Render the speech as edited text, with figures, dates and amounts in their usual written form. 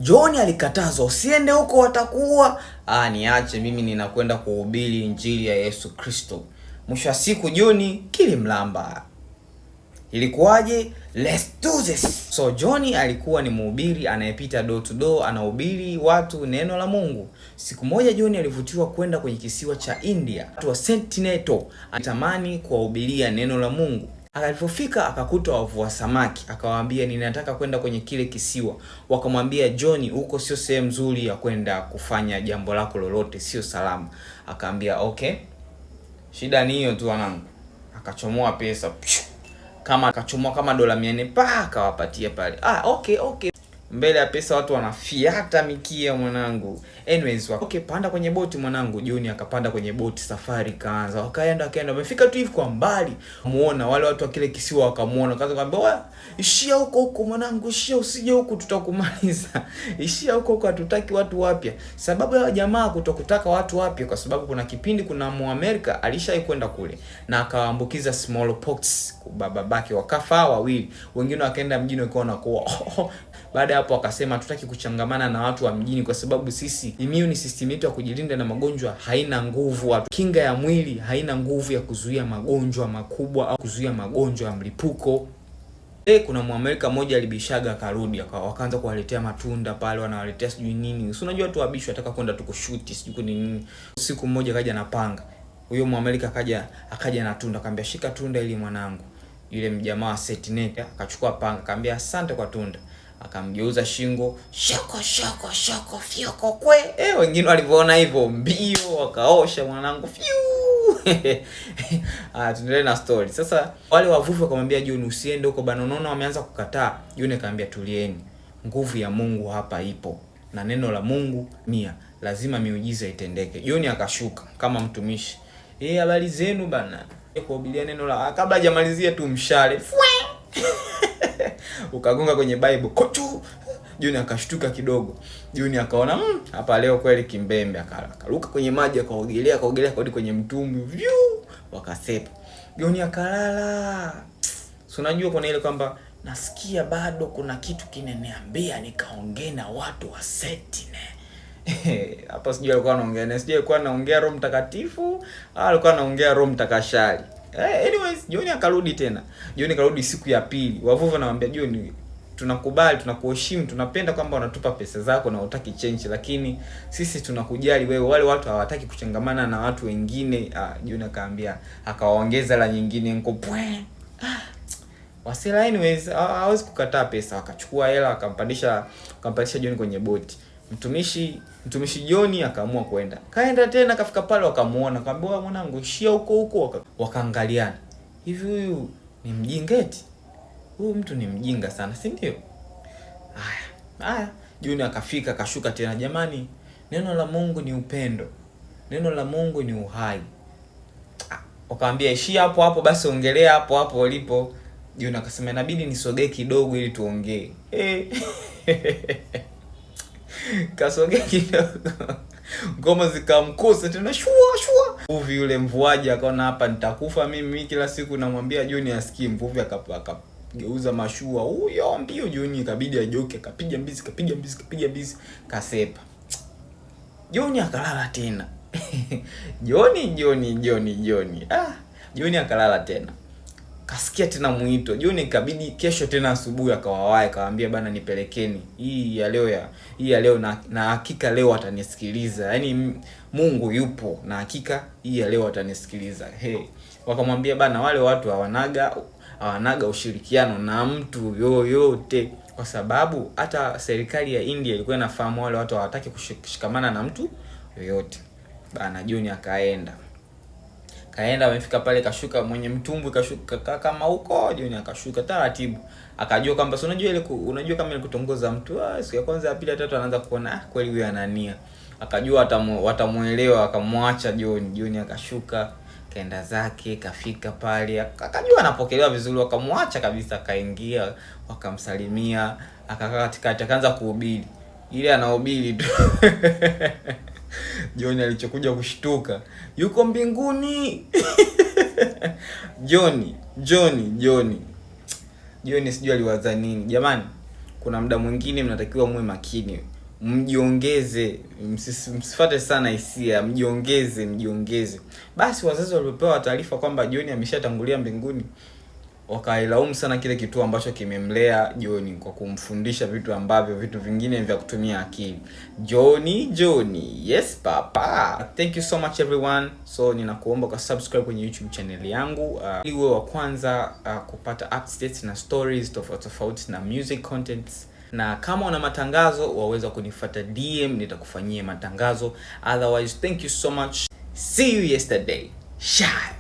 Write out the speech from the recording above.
John alikatazwa, usiende huko watakuua. Niache mimi ninakwenda kuhubiri injili ya Yesu Kristo. Mwisho wa siku John kilimlamba. Ilikuwaje? Let's do this. So John alikuwa ni mhubiri anayepita door to door, anahubiri watu neno la Mungu. Siku moja John alivutiwa kwenda kwenye kisiwa cha India, watu wa Sentinel, anatamani kuwahubiria neno la Mungu. Alipofika akakuta wavua samaki, akawaambia ninataka kwenda kwenye kile kisiwa. Wakamwambia John, huko sio sehemu nzuri ya kwenda kufanya jambo lako lolote, sio salama. Akaambia okay, shida ni hiyo tu wanangu. Akachomoa pesa akachomoa kama dola 400 akawapatia pale. Okay. Mbele ya pesa watu wanafiata mikia mwanangu. Anyways, okay, panda kwenye boti mwanangu. John akapanda kwenye boti, safari kaanza. Wakaenda wamefika tu hivi kwa mbali. Muona wale watu wa kile kisiwa wakamuona. Kaanza kumwambia, "Wewe, ishia huko mwanangu, ishia, usije huko tutakumaliza. Ishia huko hatutaki watu wapya." Sababu ya jamaa kutokutaka watu wapya kwa sababu kuna kipindi kuna Muamerika alishawahi kwenda kule na akaambukiza smallpox babake, wakafa wawili. Wengine wakaenda mjini wakawa wanakuwa. Baada hapo akasema tutaki kuchangamana na watu wa mjini kwa sababu sisi immune system yetu ya kujilinda na magonjwa haina nguvu, kinga ya mwili haina nguvu ya kuzuia magonjwa makubwa au kuzuia magonjwa ya mlipuko. Kuna Muamerika mmoja alibishaga akarudi, wakaanza kuwaletea matunda pale, wanawaletea sijui nini. Si unajua watu wabishwa wataka kwenda tu kushuti sijui ni nini. Siku mmoja kaja na panga. Huyo Muamerika akaja na tunda, akamwambia shika tunda ili mwanangu. Yule mjamaa wa Sentinel akachukua panga, akamwambia asante kwa tunda. Akamgeuza shingo, shoko fyoko kwe. Wengine walipoona hivyo mbio wakaosha mwanangu fiu. Tuendelee na story. Sasa wale wavuvi wakamwambia John, usiende huko bana, unaona wameanza kukataa. John akamwambia tulieni. Nguvu ya Mungu hapa ipo na neno la Mungu lazima miujiza itendeke. John akashuka kama mtumishi. Habari zenu bana. Kuhubiria neno la kabla hajamalizia tu mshale. Ukagonga kwenye Bible. Kochu. John akashtuka kidogo. John akaona hapa leo kweli kimbembe, akaruka kwenye maji akaogelea karudi kwenye mtumbwi. Wakasepa. John akalala. Si unajua kuna ile kwamba nasikia bado kuna kitu kinaniambia nikaongea na watu wa Sentinel. Hapa sijui alikuwa anaongea, sijui alikuwa anaongea Roho Mtakatifu au alikuwa anaongea Roho Mtakashari. Anyways, John akarudi tena. John karudi siku ya pili. Wavuvi wanamwambia John, tunakubali, tunakuheshimu, tunapenda kwamba unatupa pesa zako na hutaki change, lakini sisi tunakujali wewe. Wale watu hawataki kuchangamana na watu wengine. John akaambia, akawaongeza la nyingine nkopwe. Wasela anyways, hawezi kukataa pesa. Wakachukua hela wakampandisha John kwenye boti. Mtumishi John akaamua kwenda. Kaenda tena kafika pale wakamuona. Akamwambia mwanangu ishia huko. Wakaangaliana. Hivi huyu ni mjingeti? Huyu mtu ni mjinga sana, si ndio? Haya. John akafika kashuka tena, jamani, neno la Mungu ni upendo. Neno la Mungu ni uhai. Wakaambia ishia hapo basi, ongelea hapo ulipo. John akasema inabidi nisogee kidogo ili tuongee. Kasogea kidogo. Ngoma zikamkosa tena shua. Mvuvi yule mvuaji akaona hapa nitakufa mimi kila siku namwambia John asikii. Mvuvi akageuza mashua. Huyo mbio John ikabidi ajoke, akapiga mbizi, kasepa. John akalala tena. John. John akalala tena. Kasikia tena mwito. John ikabidi kesho tena asubuhi akawawahi, akawaambia bana nipelekeni. Hii ya leo na hakika leo atanisikiliza. Yaani Mungu yupo na hakika hii ya leo atanisikiliza. Wakamwambia bana wale watu hawanaga ushirikiano na mtu yoyote, kwa sababu hata serikali ya India ilikuwa inafahamu wale watu hawataki kushikamana na mtu yoyote. Bana John akaenda amefika pale, kashuka mwenye mtumbwi, kashuka kama huko. John akashuka taratibu, akajua kwamba unajua kama ile kutongoza mtu, siku ya kwanza ya pili ya tatu anaanza kuona kweli huyu anania. Akajua watamuelewa, akamwacha John akashuka kaenda zake. Kafika pale akajua anapokelewa vizuri, wakamwacha kabisa. Akaingia wakamsalimia, akakaa katikati, akaanza kuhubiri. Ile anahubiri tu. John alichokuja kushtuka, yuko mbinguni. John sijui aliwaza nini. Jamani, kuna muda mwingine mnatakiwa muwe makini. mjiongeze, msifate sana hisia, mjiongeze. Basi wazazi walipopewa taarifa kwamba John ameshatangulia mbinguni, wakailaumu sana kile kituo ambacho kimemlea John kwa kumfundisha vitu vingine vya kutumia akili. Johnny, yes papa. Thank you so much everyone. So ninakuomba kwa subscribe kwenye YouTube channel yangu ili uwe wa kwanza kupata updates na stories tofauti na music contents. Na kama una matangazo waweza kunifuata DM, nitakufanyia matangazo. Otherwise, thank you so much. See you yesterday. Shine.